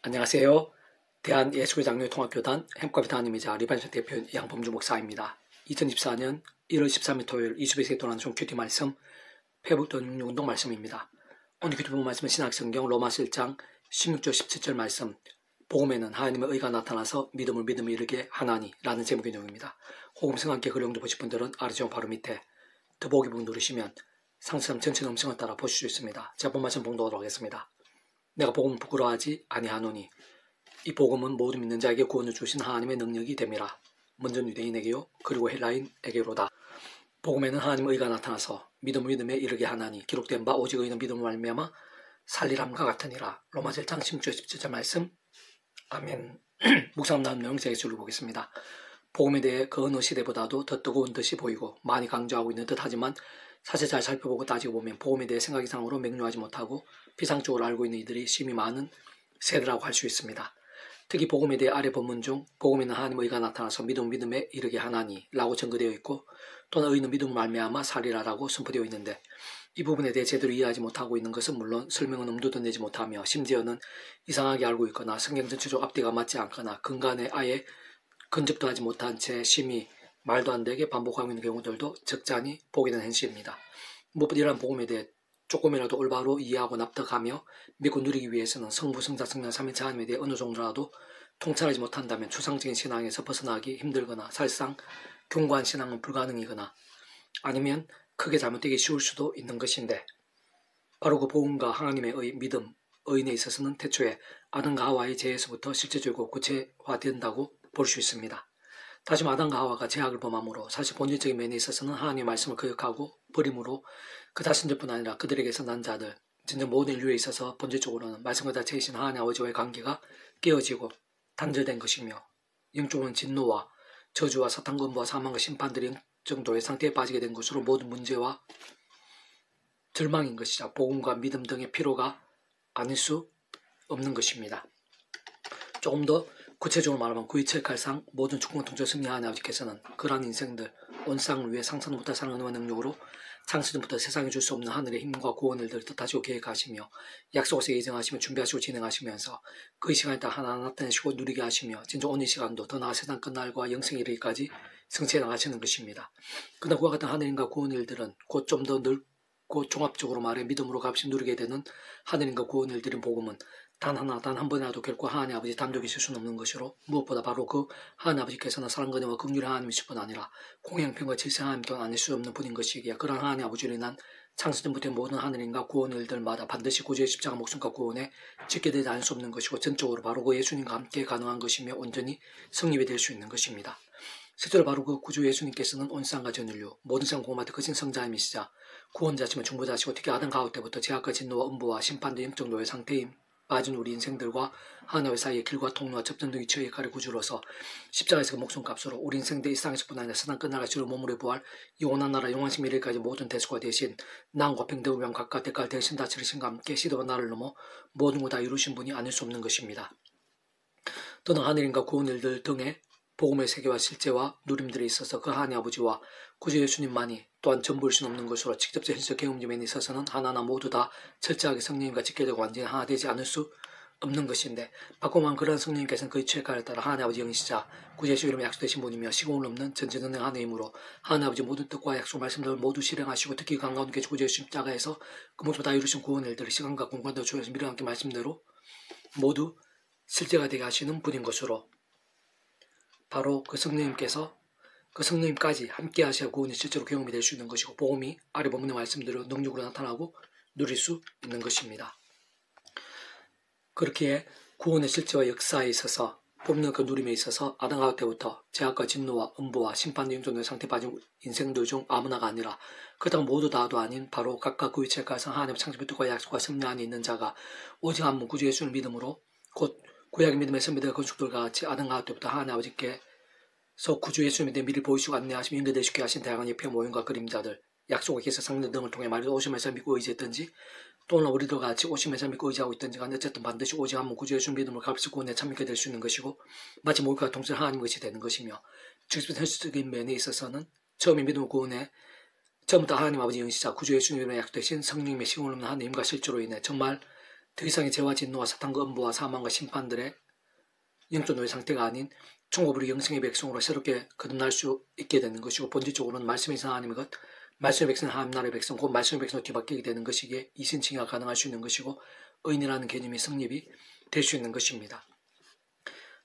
안녕하세요. 대한예수교장로통합교단 행과비타 하나님이자 리반션 대표인 양범주 목사입니다. 2024년 1월 13일 토요일 20회 도난종 큐티 말씀 회복도 운동 말씀입니다. 오늘 큐티 본 말씀은 신약성경 로마서 1장 16절 17절 말씀 복음에는 하나님의 의가 나타나서 믿음을 믿음에 이르게 하나니 라는 제목의 내용입니다. 호금성 함께 글 영도 보실 분들은 아래쪽 바로 밑에 더보기 부분 누르시면 상세함 전체 음성을 따라 보실 수 있습니다. 제가 본 말씀 봉독하도록 하겠습니다. 내가 복음을 부끄러워하지 아니하노니 이 복음은 모든 믿는 자에게 구원을 주신 하나님의 능력이 됨이라. 먼저 유대인에게요 그리고 헬라인에게로다. 복음에는 하나님의 의가 나타나서 믿음에 이르게 하나니 기록된 바 오직 의인은 믿음을 말미암아 살리람과 같으니라. 로마서 1장 16절 17절 말씀. 아멘. 묵상 나온 내용 제 예술을 보겠습니다. 복음에 대해 그 어느 시대보다도 더 뜨거운 듯이 보이고 많이 강조하고 있는 듯하지만 사실 잘 살펴보고 따지고 보면 복음에 대해 생각 이상으로 명료하지 못하고 피상적으로 알고 있는 이들이 심히 많은 세대라고 할 수 있습니다. 특히 복음에 대해 아래 본문 중 복음에는 하나님의 의가 나타나서 믿음에 이르게 하나니 라고 전거되어 있고 또는 의인은 믿음을 말미암아 살리라라고 선포되어 있는데 이 부분에 대해 제대로 이해하지 못하고 있는 것은 물론 설명은 엄두도 내지 못하며 심지어는 이상하게 알고 있거나 성경 전체적 앞뒤가 맞지 않거나 근간에 아예 근접도 하지 못한 채 심히 말도 안 되게 반복하고 있는 경우들도 적잖이 보게 되는 현실입니다. 무엇보다 이러한 복음에 대해 조금이라도 올바로 이해하고 납득하며 믿고 누리기 위해서는 성부, 성자, 성령, 삼위일체 하나님에 대해 어느 정도라도 통찰하지 못한다면 추상적인 신앙에서 벗어나기 힘들거나 사실상 견고한 신앙은 불가능이거나 아니면 크게 잘못되기 쉬울 수도 있는 것인데 바로 그 복음과 하나님의 믿음, 의인에 있어서는 태초에 아담과 하와의 죄에서부터 실제적이고 구체화된다고 볼 수 있습니다. 다시 아담과 하와가 죄악을 범함으로 사실 본질적인 면에 있어서는 하나님의 말씀을 거역하고 버림으로 그 자신들뿐 아니라 그들에게서 난 자들, 진정 모든 인류에 있어서 본질적으로는 말씀과 자체이신 하나님 아버지와의 관계가 깨어지고 단절된 것이며 영적으로는 진노와 저주와 사탄 권부와 사망과 심판들이 정도의 상태에 빠지게 된 것으로 모든 문제와 절망인 것이자 복음과 믿음 등의 필요가 아닐 수 없는 것입니다. 조금 더 구체적으로 말하면 구이철칼상 모든 축복과 통제 승리하는 아버지께서는 그러한 인생들 온 세상을 위해 상상도 못할 사랑과 능력으로 창세전부터 세상에 줄 수 없는 하늘의 힘과 구원을 뜻하시고 계획하시며 약속에서 예정하시며 준비하시고 진행하시면서 그 시간에 따라 하나하나 나타내시고 누리게 하시며 진짜 오늘 시간도 더 나아 세상 끝날과 영생에 이르기까지 성취해 나가시는 것입니다. 그러나 그와 같은 하늘인과 구원의 일들은 곧 좀 더 넓고 종합적으로 말해 믿음으로 값이 누리게 되는 하늘인과 구원의 일들인 복음은 단 한 번이라도 결코 하나님 아버지 단독이 있을 수는 없는 것으로 무엇보다 바로 그 하나님 아버지께서는 사랑과 은혜와 긍휼의 하나님이실 뿐 아니라 공평과 질서 하나님 또한 아닐 수 없는 분인 것이기에 그러한 하나님 아버지로 인한 창세전부터의 모든 하늘인과 구원의 일들마다 반드시 구주의 십자가 목숨과 구원에 짓게 되지 않을 수 없는 것이고 전적으로 바로 그 예수님과 함께 가능한 것이며 온전히 성립이 될 수 있는 것입니다. 실제로 바로 그 구주 예수님께서는 온 세상과 전 인류 모든 세상 공마다 크신 성자임이시자 구원자시며 중보자시고 특히 아담 가옥 때부터 죄악과 진노와 음부와 심판도 영적 노예 상태임 빠진 우리 인생들과 하나님의 사이의 길과 통로와 접점 등이 처의 역할의 구주로서 십자가에서 그 목숨값으로 우리 인생들 일상에서뿐 아니라 세상 끝나가 주로 몸으로 부활 영원한 나라 영원신 미래까지 모든 대수가 되신 나음과 평등을 각각 대가를 대신 다 치르신과 함께 시대와 나를 넘어 모든 것 다 이루신 분이 아닐 수 없는 것입니다. 또는 하늘인과 구원 일들 등의 복음의 세계와 실제와 누림들에 있어서 그 하나님 아버지와 구주 예수님만이 또한 전부일 수는 없는 것으로 직접적 현실적 경험점에 있어서는 하나하나 모두 다 철저하게 성령님과 직결되고 완전히 하나 되지 않을 수 없는 것인데 바꾸만 그런 성령님께서는 그의 취획가를 따라 하나님 아버지 영이시자 구주 예수 이름에 약속되신 분이며 시공을 넘는 전지전능 하나님으로 하나님 아버지 모든 뜻과 약속 말씀들을 모두 실행하시고 특히 그 한가운데 구주 예수 십자가에서 그 모두 다 이루신 구원 일들을 시간과 공간도 주어서 미래와 함께 말씀대로 모두 실제가 되게 하시는 분인 것으로 바로 그 성령님께서 그 성령님까지 함께 하셔야 구원이 실제로 경험이 될 수 있는 것이고 복음이 아래 본문의 말씀대로 능력으로 나타나고 누릴 수 있는 것입니다. 그렇게 구원의 실제와 역사에 있어서 뽑는 그 누림에 있어서 아담과 때부터 죄악과 진노와 음부와 심판의 영존의 상태에 빠진 인생들 중 아무나가 아니라 그렇다고 모두 다도 아닌 바로 각각 그 위치에 가서 하나님의 창조의 뜻과 약속과 섭리 안에 있는 자가 오직 한 분 구주 예수를 믿음으로 곧 구약의 믿음의 선비들 건축들과 같이 아담과 때부터 하나님 아버지께서 구주 예수님에 대해 미리 보이시고 안내하시며 연결되시게 하신 다양한 예표 모형과 그림자들 약속의 계사 상대 등을 통해 말을 오심에서 믿고 의지했든지 또는 우리들과 같이 오심에서 믿고 의지하고 있든지 간에 어쨌든 반드시 오직 한 분 구주 예수 믿음을 값을 구원에 참여하게 될 수 있는 것이고 마치 모일과 동시에 하나님 것이 되는 것이며 직접 현실적인 면에 있어서는 처음에 믿음을 구원에 처음부터 하나님 아버지 영시자 구주 예수님의 약속되신 성령님의 시공을 없는 하나님과 실제로 인해 정말 더 이상의 죄와 진노와 사탄과 음부와 사망과 심판들의 영적 노예 상태가 아닌 총업으로 영생의 백성으로 새롭게 거듭날 수 있게 되는 것이고, 본질적으로는 말씀의 성 하나님의 것, 말씀의 백성 하나님 나라의 백성, 곧 말씀의 백성으로 뒤바뀌게 되는 것이기에 이신칭의가 가능할 수 있는 것이고, 의인이라는 개념이 성립이 될 수 있는 것입니다.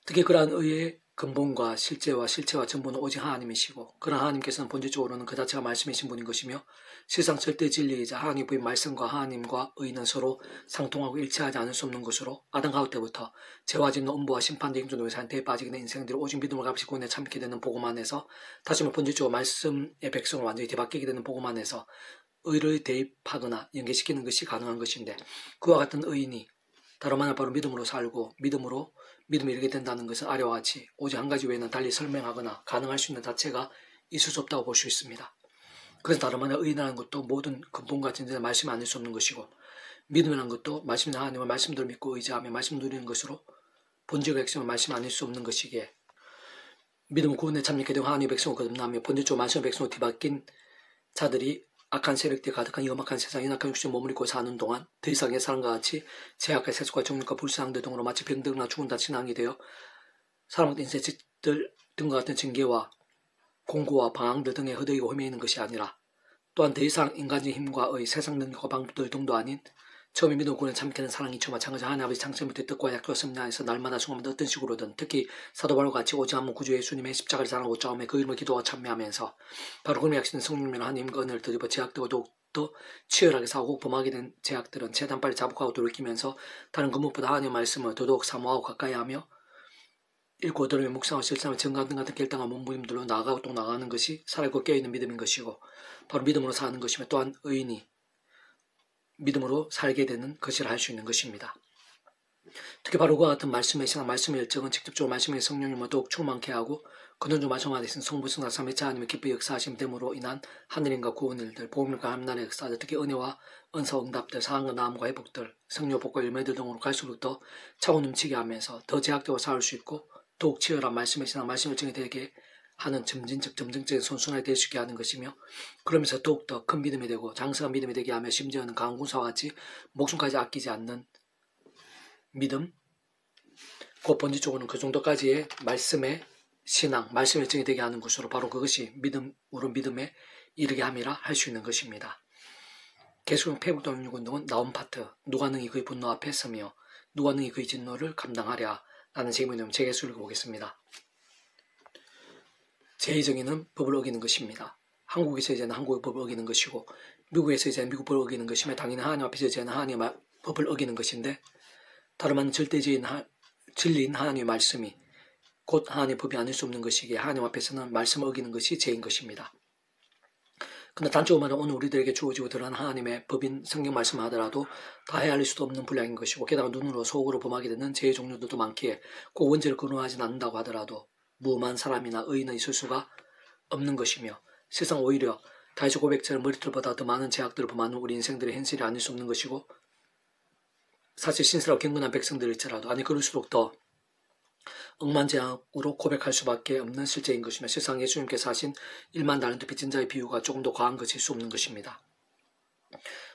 특히 그러한 의의 근본과 실제와 전부는 오직 하나님이시고, 그러한 하나님께서는 본질적으로는 그 자체가 말씀이신 분인 것이며, 실상 절대 진리이자 하나님 부인 말씀과 하나님과 의는 서로 상통하고 일치하지 않을 수 없는 것으로, 아담 하우 때부터 죄와 진노 음부와 심판 등 영존의 상태에 빠지게 된 인생들이 오직 믿음을 값이 구원에 참게 되는 복음 안에서, 다시 말해 본질적으로 말씀의 백성을 완전히 뒤바뀌게 되는 복음 안에서 의를 대입하거나 연계시키는 것이 가능한 것인데, 그와 같은 의인이 다름 아니라 바로 믿음으로 살고 믿음이 이르게 된다는 것은 아래와 같이 오직 한 가지 외에는 달리 설명하거나 가능할 수 있는 자체가 있을 수 없다고 볼 수 있습니다. 그것은 다름 아니라 의인이라는 것도 모든 근본과 진전의 말씀이 아닐 수 없는 것이고, 믿음이라는 것도 말씀인 하나님의 말씀들을 믿고 의지하며 말씀 누리는 것으로 본질과 핵심은 말씀이 아닐 수 없는 것이기에, 믿음은 구원에 참여하게 되고 하나님의 백성을 거듭나며 본질적으로 말씀의 백성으로 뒤바뀐 자들이 악한 세력들이 가득한 이 험악한 세상, 연약한 육신에 몸을 입고 사는 동안 더 이상의 사람과 같이 죄악과 세속과 정욕과 불쌍들 등으로 마치 병들거나 죽은다 진앙이 되어 사람의 인생들 등과 같은 징계와 공고와 방황들 등에 허덕이고 헤매이는 것이 아니라, 또한 더 이상 인간적인 힘과 의, 세상 능력과 방법들 등도 아닌 처음에 믿음 구원에 참게 된 사랑이 처음 마찬가지 하나님 아버지 창세부터 뜻과 약속과 섭리하에서 날마다 순간마다 어떤 식으로든, 특히 사도 바울과 같이 오직 한 번 구주 예수님의 십자가를 사랑하고 싸움에 그 이름을 기도와 참여하면서 바로 그놈의 약속된 성령님과 하나님과 은혜를 드리고 제약되고 더욱더 치열하게 싸우고 범하게 된 제약들은 최대한 빨리 자복하고 돌이키면서 다른 그 무엇보다 하나님의 말씀을 더더욱 사모하고 가까이 하며 읽고 들으며 묵상하고 실천하며 정강 등 같은 결단과 몸부림들로 나아가고 또 나가는 것이 살아있고 깨어있는 믿음인 것이고, 바로 믿음으로 사는 것이며, 또한 의인이 믿음으로 살게 되는 것이라 할 수 있는 것입니다. 특히 바로 그와 같은 말씀의 신앙, 말씀의 열정은 직접적으로 말씀의 성령님을 더욱 충만케 하고 근원적 말씀 안에 있는 성부, 성자, 삼위일체 하나님의 기쁘게 역사하심 됨으로 인한 하늘인과 구원일들, 복음과 하나님 나라의 역사들, 특히 은혜와 은사, 응답들, 사랑과 나음과 회복들, 성령, 복과 열매들 등으로 갈수록 더 차고 넘치게 하면서 더 제약되고 싸울 수 있고, 더욱 치열한 말씀의 신앙, 말씀의 열정이 되게 하는 점진적인 선순환이 될 수 있게 하는 것이며, 그러면서 더욱더 큰 믿음이 되고 장성한 믿음이 되게 하며, 심지어는 강한 군사와 같이 목숨까지 아끼지 않는 믿음, 그 본질적으로는 그 정도까지의 말씀의 신앙, 말씀의 열정이 되게 하는 것으로 바로 그것이 믿음으로 믿음에 이르게 함이라 할 수 있는 것입니다. 계속은 패북동력운동은 나온 파트, 누가 능히 그의 분노 앞에 서며 누가 능히 그의 진노를 감당하랴 라는 제목의 재개수를 읽어보겠습니다. 제2 정의는 법을 어기는 것입니다. 한국에서 이제는 한국의 법을 어기는 것이고, 미국에서 이제는 미국 법을 어기는 것이며, 당연히 하나님 앞에서 이제는 하나님의 법을 어기는 것인데, 다름 아닌 절대적인 진리인 하나님의 말씀이 곧 하나님의 법이 아닐 수 없는 것이기에 하나님 앞에서는 말씀을 어기는 것이 죄인 것입니다. 그러나 단적으로 말하면 오늘 우리들에게 주어지고 드러난 하나님의 법인 성경 말씀을 하더라도 다 헤아릴 수도 없는 분량인 것이고, 게다가 눈으로 속으로 범하게 되는 죄의 종류들도 많기에 꼭 원죄를 근원하지 않는다고 하더라도 무엄한 사람이나 의인은 있을 수가 없는 것이며, 세상 오히려 다윗의 고백처럼 머리털보다 더 많은 죄악들을 범하는 우리 인생들의 현실이 아닐 수 없는 것이고, 사실 신실하고 경건한 백성들일지라도 아니 그럴수록 더 억만장으로 고백할 수밖에 없는 실제인 것이며, 세상 예수님께서 하신 1만 달란트 빚진 자의 비유가 조금 더 과한 것일 수 없는 것입니다.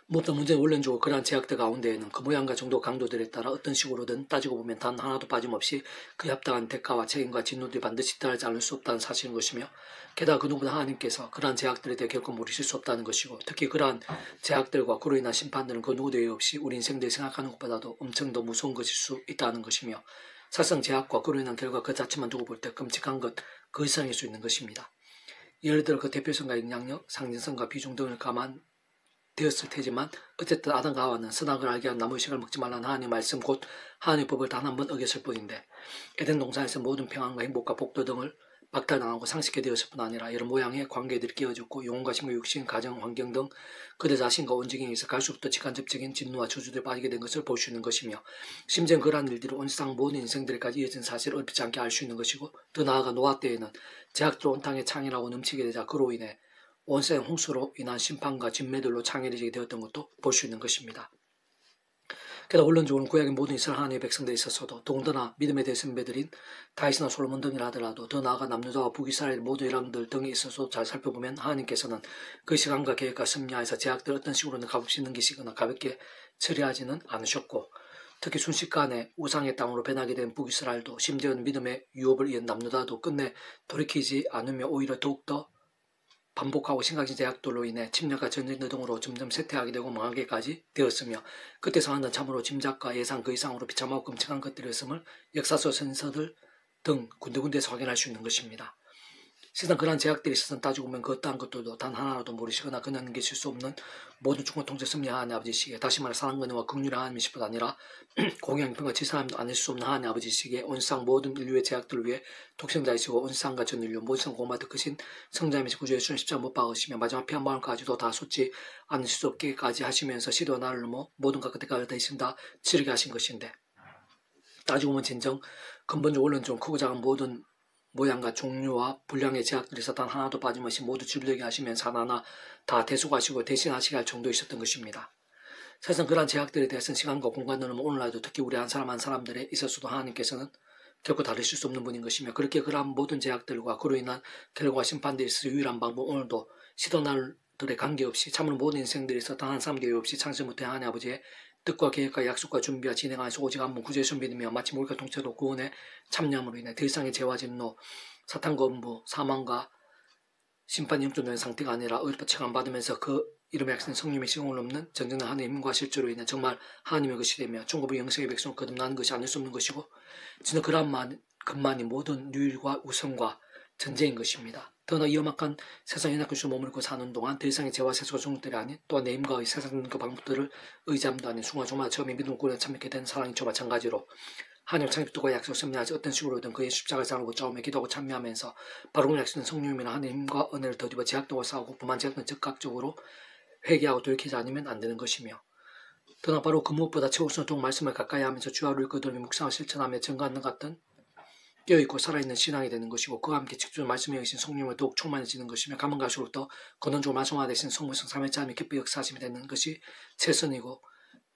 무엇보다 문제는 원론적으로 그러한 제약들 가운데에는 그 모양과 정도 강도들에 따라 어떤 식으로든 따지고 보면 단 하나도 빠짐없이 그에 합당한 대가와 책임과 진노들이 반드시 따르지 않을 수 없다는 사실인 것이며, 게다가 그 누구보다 하나님께서 그러한 제약들에 대해 결코 모르실 수 없다는 것이고, 특히 그러한 제약들과 그로 인한 심판들은 그 누구도 예외 없이 우리 인생들이 생각하는 것보다도 엄청 더 무서운 것일 수 있다는 것이며, 사실상 제약과 그로 인한 결과 그 자체만 두고 볼 때 끔찍한 것 그 이상일 수 있는 것입니다. 예를 들어 그 대표성과 영향력, 상징성과 비중 등을 되었을 테지만, 어쨌든 아담과 하와는 선악을 알게 한 나무의 씨를 먹지 말라는 하나님의 말씀 곧 하나님의 법을 단 한 번 어겼을 뿐인데, 에덴 동산에서 모든 평안과 행복과 복도 등을 박탈당하고 상식게 되었을 뿐 아니라 여러 모양의 관계들이 깨어졌고, 영혼과 식물, 육신, 가정, 환경 등 그들 자신과 온전히 있어 갈수록 더 직간접적인 진노와 저주들에 빠지게 된 것을 볼 수 있는 것이며, 심지어 그러한 일들이 온 세상 모든 인생들에까지 이어진 사실을 얼핏지 않게 알 수 있는 것이고, 더 나아가 노아 때에는 제약들 온 땅에 창이라고 넘치게 되자 그로 인해 온 세상 홍수로 인한 심판과 진매들로 창렬해지게 되었던 것도 볼 수 있는 것입니다. 게다가 원론적으로는 구약의 모든 이스라엘 하나님의 백성들이 있었어도, 더군다나 믿음의 대선배들인 다윗이나 솔로몬 등이라 하더라도, 더 나아가 남유다와 북이스라엘 모든 이랑들 등에 있어서 잘 살펴보면 하나님께서는 그 시간과 계획과 섭리하에서 제약들 어떤 식으로는 값없이 넘기시거나 가볍게 처리하지는 않으셨고, 특히 순식간에 우상의 땅으로 변하게 된 북이스라엘도 심지어는 믿음의 유업을 이은 남유다도 끝내 돌이키지 않으며 오히려 더욱더 반복하고 심각한 제약들로 인해 침략과 전쟁 등으로 점점 쇠퇴하게 되고 망하게까지 되었으며 그때 상황은 참으로 짐작과 예상 그 이상으로 비참하고 끔찍한 것들이었음을 역사서 선서들 등 군데군데에서 확인할 수 있는 것입니다. 세상 그러한 제약들이 있어서 따지고 보면 그 어떠한 것들도 단 하나라도 모르시거나 그냥 계실 수 없는 모든 충고 통제 섭리한 하나님 아버지시기에 다시 말해 사랑과 은혜와 긍휼한 하나님이실 뿐 아니라 공양 형편과 지사함도 아닐 수 없는 하나님 아버지시기에 온 세상 모든 인류의 제약들을 위해 독생자이시고 온 세상과 전 인류 모든 성 고마드 크신 성자이신 구주 예수님 십자가 못 박으시며 마지막 피 한 방울까지도 다 쏟지 않으실 수 없게까지 하시면서 시도와 나를 넘어 모든 것 끝에까지 다 있음 다 치르게 하신 것인데 따지고 보면 진정 근본적 원론적으로 크고 작은 모든 모양과 종류와 분량의 제약들에서 단 하나도 빠짐없이 모두 줄되게 하시면서 하나하나 다 대속하시고 대신하시게 할 정도에 있었던 것입니다. 사실상 그러한 제약들에 대해서는 시간과 공간을 넘어 오늘날도 특히 우리 한 사람 한 사람들에 있어서도 하나님께서는 결코 다르실 수 없는 분인 것이며 그렇게 그러한 모든 제약들과 그로 인한 결과와 심판들에 있어서 유일한 방법 오늘도 시도날들에 관계없이 참으로 모든 인생들에 있어 단 한 사람도 없이 창세부터 하나님 아버지의 뜻과 계획과 약속과 준비와 진행하여서 오직 한 분 구주예수 믿으며 마치 모일과 통째로 구원에 참여함으로 인해 더 이상의 죄와 진노, 사탄과 음부, 사망과 심판이 영존된 상태가 아니라 의롭다 체감받으면서 그 이름의 약신 성령의 시공을 넘는 전쟁은 하나님의 힘과 실제로 인해 정말 하나님의 것이 되며 천국의 영생의 백성을 거듭나는 것이 아닐 수 없는 것이고 진짜 그러한 것만이 모든 유일과 우선과 전제인 것입니다. 더나 이 험악한 세상의 낙근수로 머물고 사는 동안 더 이상의 죄와 세수가 중독들이 아닌 또한 내 힘과 세상 그 방법들을 의지함도 아닌 순간조마 처음에 믿음 구원에 참여하게 된 사랑이 저 마찬가지로 하나님 창립도가 약속 섭리하지 어떤 식으로든 그의 십자가의 상을 붙잡으며 기도하고 참여하면서 바로 그 약속은 성령님이나 하나님과 은혜를 더디어 제약도와 싸우고 부만 제약은 즉각적으로 회개하고 돌이키지 않으면 안 되는 것이며 더나 바로 그 무엇보다 최우선으로 말씀을 가까이 하면서 주야를 거두며 묵상을 실천하며 증거하는 같은 깨어있고 살아있는 신앙이 되는 것이고 그와 함께 직접 말씀에 계신 성령을 더욱 충만해지는 것이며 가면 갈수록 더 근원적으로 말씀화 되신 성부성 삼위체 하나님의 기쁘게 역사하심이 되는 것이 최선이고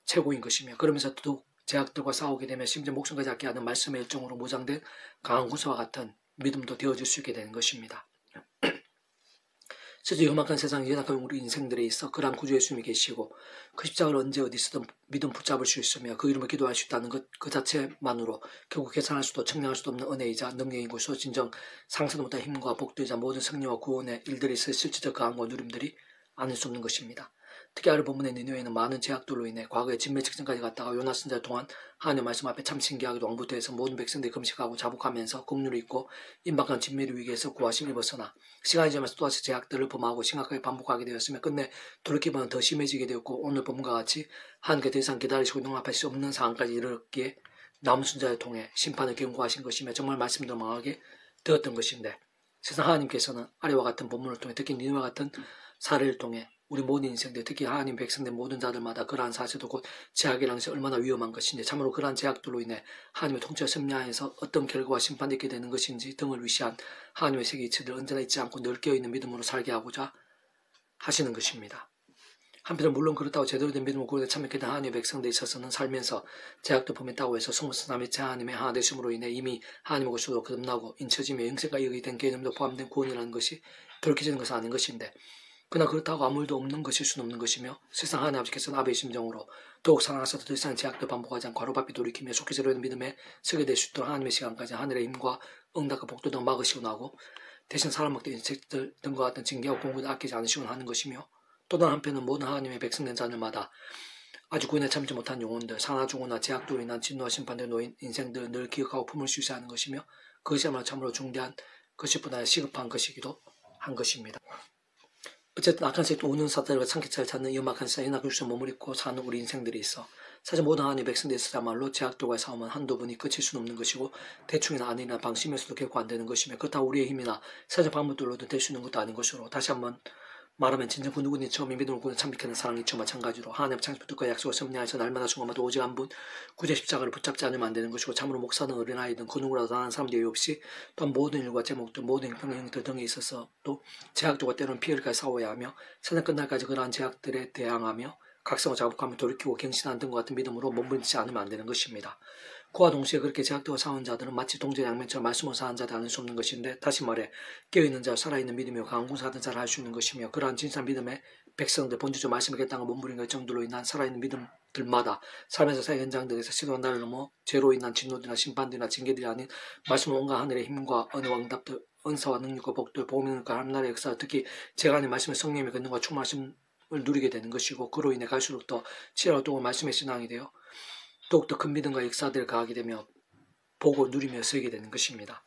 최고인 것이며 그러면서 더욱 제약들과 싸우게 되며 심지어 목숨까지 아끼게 하는 말씀의 일정으로 무장된 강한 군사와 같은 믿음도 되어질 수 있게 되는 것입니다. 실제 험악한 세상에 연약한 우리 인생들에 있어 그러한 구주 예수님이 계시고 그 십자가를 언제 어디서든 믿음 붙잡을 수 있으며 그 이름을 기도할 수 있다는 것 그 자체만으로 결국 계산할 수도 측량할 수도 없는 은혜이자 능력인 것으로 진정 상상도 못한 힘과 복도이자 모든 승리와 구원의 일들이 있을 실질적 강함과 누림들이 아닐 수 없는 것입니다. 특히 아래 본문의 니느웨는 많은 제약들로 인해 과거에 진멸 직전까지 갔다가 요나 선지자 동안 하나님의 말씀 앞에 참 신기하게도 왕부터해서 모든 백성들이 금식하고 자복하면서 국률을 잊고 임박한 진멸의 위기에서 구하심을 입었으나 시간이 지나면서 또다시 제약들을 범하고 심각하게 반복하게 되었으며 끝내 돌이키면 더 심해지게 되었고 오늘 본문과 같이 하나님께 더 이상 기다리시고 용납할 수 없는 상황까지 이르렀기에 남은 순자를 통해 심판을 경고하신 것이며 정말 말씀대로 망하게 되었던 것인데 세상 하나님께서는 아래와 같은 본문을 통해 특히 니느웨와 같은 사례를 통해 우리 모든 인생들 특히 하나님 백성된 모든 자들마다 그러한 사실도 곧 제약이라는 것이 얼마나 위험한 것인지 참으로 그러한 제약들로 인해 하나님의 통치와 섭리하에서 어떤 결과와 심판이 있게 되는 것인지 등을 위시한 하나님의 세계 이치들 언제나 잊지 않고 늘 깨어있는 믿음으로 살게 하고자 하시는 것입니다. 한편으로 물론 그렇다고 제대로 된 믿음을 구원에 참여하게 된 하나님의 백성들에 있어서는 살면서 제약도 범했다고 해서 성부성삼위 하나님의 하나 되심으로 인해 이미 하나님의 것으로 거듭나고 인쳐지며 영생과 이익이 된 개념도 포함된 구원이라는 것이 돌이켜지는 것은 아닌 것인데 그러나 그렇다고 아무 일도 없는 것일 수는 없는 것이며 세상 하나님 아버지께서는 아베의 심정으로 더욱 사랑하셔서 더 이상 제약도 반복하지 않고 하루바삐 돌이키며 속히 새로 된 믿음에 서게 될 수 있도록 하나님의 시간까지 하늘의 힘과 응답과 복도 등 막으시고 나고 대신 사람 먹던 인sek들 등과 같은 징계와 공부를 아끼지 않으시곤 하는 것이며 또 다른 한편은 모든 하나님의 백성된 자들마다 아주 구원에 참지 못한 영혼들, 산화중후나 제약도로 인한 진노와 심판에 놓인 인생들을 늘 기억하고 품을 수 있어야 하는 것이며 그것이야말로 참으로 중대한 것이 보다 시급한 것이기도 한 것입니다. 어쨌든 악한 세계 오는 사자들과 참기차를 찾는 연막한 세상 연약한 머무르고 사는 우리 인생들이 있어 사실 모든 하나님의 백성들이 있어야말로 제약들과의 싸움은 한두 번이 끝일 수는 없는 것이고 대충이나 아니나 방심에서도 결코 안 되는 것이며 그렇다고 우리의 힘이나 세상 방법들로도 될 수 있는 것도 아닌 것으로 다시 한번 말하면 진정 그 누구니 처음에 믿음을 구원 참익하는 사랑이 저 마찬가지로 하나님 창조부터 약속을 섭리하여서 날마다 중간마다 오직 한 분 구제 십자가를 붙잡지 않으면 안 되는 것이고 참으로 목사든 어린아이든 그 누구라도 다른 사람들이 없이 또한 모든 일과 제목들 모든 형평들 등에 있어서 또 제약들과 때로는 피해를까지 싸워야 하며 세상 끝날까지 그러한 제약들에 대항하며 각성을 자극하며 돌이키고 갱신하는 등과 같은 믿음으로 몸부림치지 않으면 안 되는 것입니다. 그와 동시에 그렇게 제약도와 싸운 자들은 마치 동전 양면처럼 말씀을 사한 자들 아닐 수 없는 것인데 다시 말해 깨어있는 자 살아있는 믿음이요 강한 군사하던 자를 할 수 있는 것이며 그러한 진짜 믿음의 백성들 본주적 말씀을 겠다는 몸부림과 정도로 인한 살아있는 믿음 들마다 삶에서 사회 현장들에서 시도한 날을 넘어 죄로 인한 진노들이나 심판들이나 징계들이 아닌 말씀 온갖 하늘의 힘과 은혜와 응답들, 은사와 능력과 복들, 복음의 능력과 하나님의 역사, 특히 제가 하는 말씀의 성령의 권능과 충만하심을 누리게 되는 것이고, 그로 인해 갈수록 더 치열하고 또 말씀의 신앙이 되어 더욱더 큰 믿음과 역사들을 가하게 되며 보고 누리며 서게 되는 것입니다.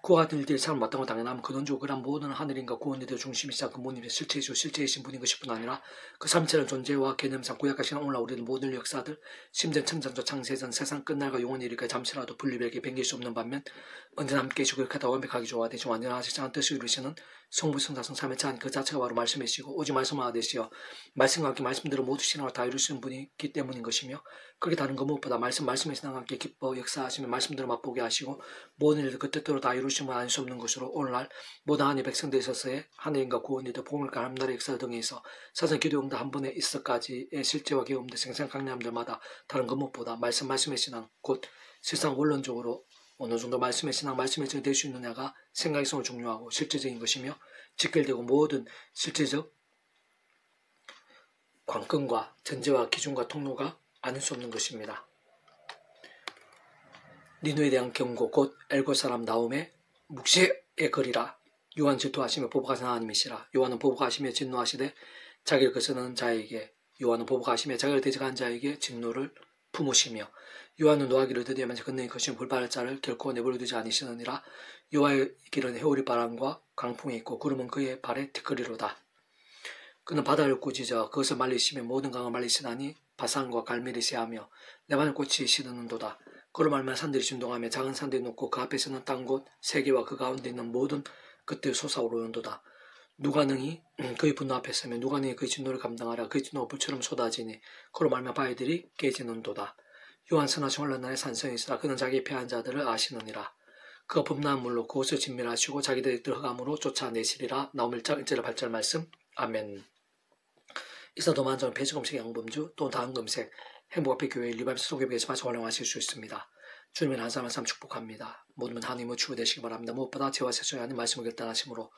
그와 같은 일들이 참 마땅하고 당연하면 근원적으로 그런 모든 하늘인과 구원들의 중심이시자 근본님의 실체이시고 실제이신 분인 것일 뿐 아니라 그 삼체는 존재와 개념상 구약하시는 오늘날 우리는 모든 역사들 심지어 천장조 창세전 세상 끝날과 영원히 이르기까지 잠시라도 분리되게 변길 수 없는 반면 언제나 함께 계시고 그렇게 완벽하게 조화되시고 완전하시지 않은 뜻을 이루시는 성부 성자 성삼위차 한 그 자체가 바로 말씀이시고 오직 말씀하나 되시어 말씀과 함께 말씀대로 모두 신앙을 다 이루시는 분이기 때문인 것이며, 그렇게 다른 것 무엇보다 말씀의 신앙과 함께 기뻐 역사하시며 말씀대로 맛보게 하시고 모든 일들 그 뜻대로 다 이루시면 알 수 없는 것으로 오늘날 모든 하나님의 백성들에 있어서의 하나님과 구원이도 복음을 가는 나라의 역사 등에 있어 사전 기도 응답 한 번에 있어까지의 실제와 경험들 생생 강림들마다 다른 것 무엇보다 말씀의 신앙 곧 세상 원론적으로 어느 정도 말씀의 신앙, 말씀의 증이 될 수 있느냐가 생각성을 중요하고 실제적인 것이며, 직결되고 모든 실제적 관건과 전제와 기준과 통로가 아닐 수 없는 것입니다. 니누에 대한 경고 곧 엘고 사람 나움의 묵시의 거리라. 요한 질투하시며 보복하신 하나님이시라. 요한은 보복하시며 진노하시되 자기를 거스르는 자에게, 요한은 보복하시며 자기를 대적한 자에게 진노를 품으시며, 요한은 노하기를 드디어면서 건너에 거시는 불바를 자를 결코 내버려 두지 않으시느니라. 여호와의 길은 해오리 바람과 강풍이 있고 구름은 그의 발에 티끌이로다. 그는 바다를 꾸짖어 그것을 말리시며 모든 강을 말리시나니 바산과 갈멜이 하며 레바논 꽃이 시드는도다. 그로 말미암아 산들이 진동하며 작은 산들이 높고 그 앞에서는 땅 곧 세계와 그 가운데 있는 모든 것들이 솟아오르는도다. 누가 능히 그의 분노 앞에 서며 누가 능히 그의 진노를 감당하라. 그의 진노가 불처럼 쏟아지니 그로 말미암아 바위들이 깨지는도다. 요한 선하신 혼란날의 산성이 있으라. 그는 자기의 패한 자들을 아시느니라. 그가 범람한 물로 그곳을 진멸하시고 자기들의 흑암으로 쫓아내시리라. 나홈 1장 1절 8절 말씀. 아멘. 이사도 만점 폐지검색 양범주 또 다음검색 행복앞에 교회 리바이브 소개비에서 마저 활용하실 수 있습니다. 주님은 한 사람 한 사람 축복합니다. 모든 하나님의 주부 되시기 바랍니다. 무엇보다 죄와 세속이 아닌 말씀을 결단하심으로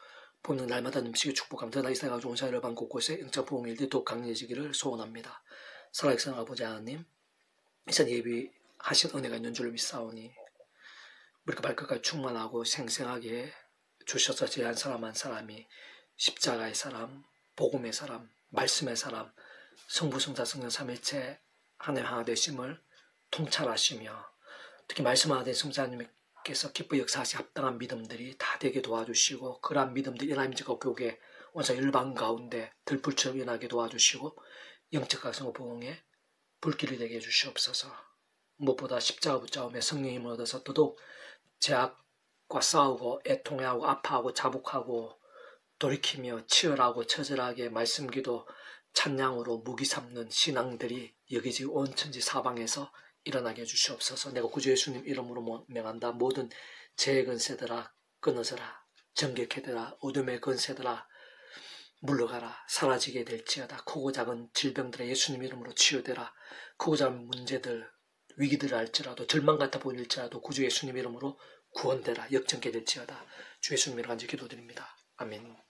보는 날마다 넘치게 축복합니다. 나 이사가 좋은 사회를 반 곳곳에 영적 부흥일들이 더욱 강해지기를 소원합니다. 살아계신 아버지 하나님, 이산 예비하신 은혜가 있는 줄로 믿사오니 우리가 발끝까지 충만하고 생생하게 주셔서 제 한 사람 한 사람이 십자가의 사람, 복음의 사람, 말씀의 사람, 성부 성자 성령 삼위일체 하나님 하나 되심을 통찰하시며 특히 말씀 하나 된 성자님께서 기뻐 역사하시 합당한 믿음들이 다 되게 도와주시고, 그러한 믿음들이 하나님과 교계 원사 일반 가운데 들불처럼 일어나게 도와주시고 영적 각성과 부흥에 불길이 되게 해주시옵소서. 무엇보다 십자가 붙잡으며 성령의 힘을 얻어서 더더욱 죄악과 싸우고 애통해하고 아파하고 자복하고 돌이키며 치열하고 처절하게 말씀기도 찬양으로 무기 삼는 신앙들이 여기지 온 천지 사방에서 일어나게 해주시옵소서. 내가 구주 예수님 이름으로 명한다. 모든 죄의 근세들아 끊어져라. 정결케되라. 어둠의 근세들아 물러가라. 사라지게 될지어다. 크고 작은 질병들아 예수님 이름으로 치유되라. 크고 작은 문제들 위기들을 알지라도 절망 같아 보일지라도 구주 예수님 이름으로 구원되라. 역전케 될지어다. 주 예수님 이름으로 간절히 기도드립니다. 아멘.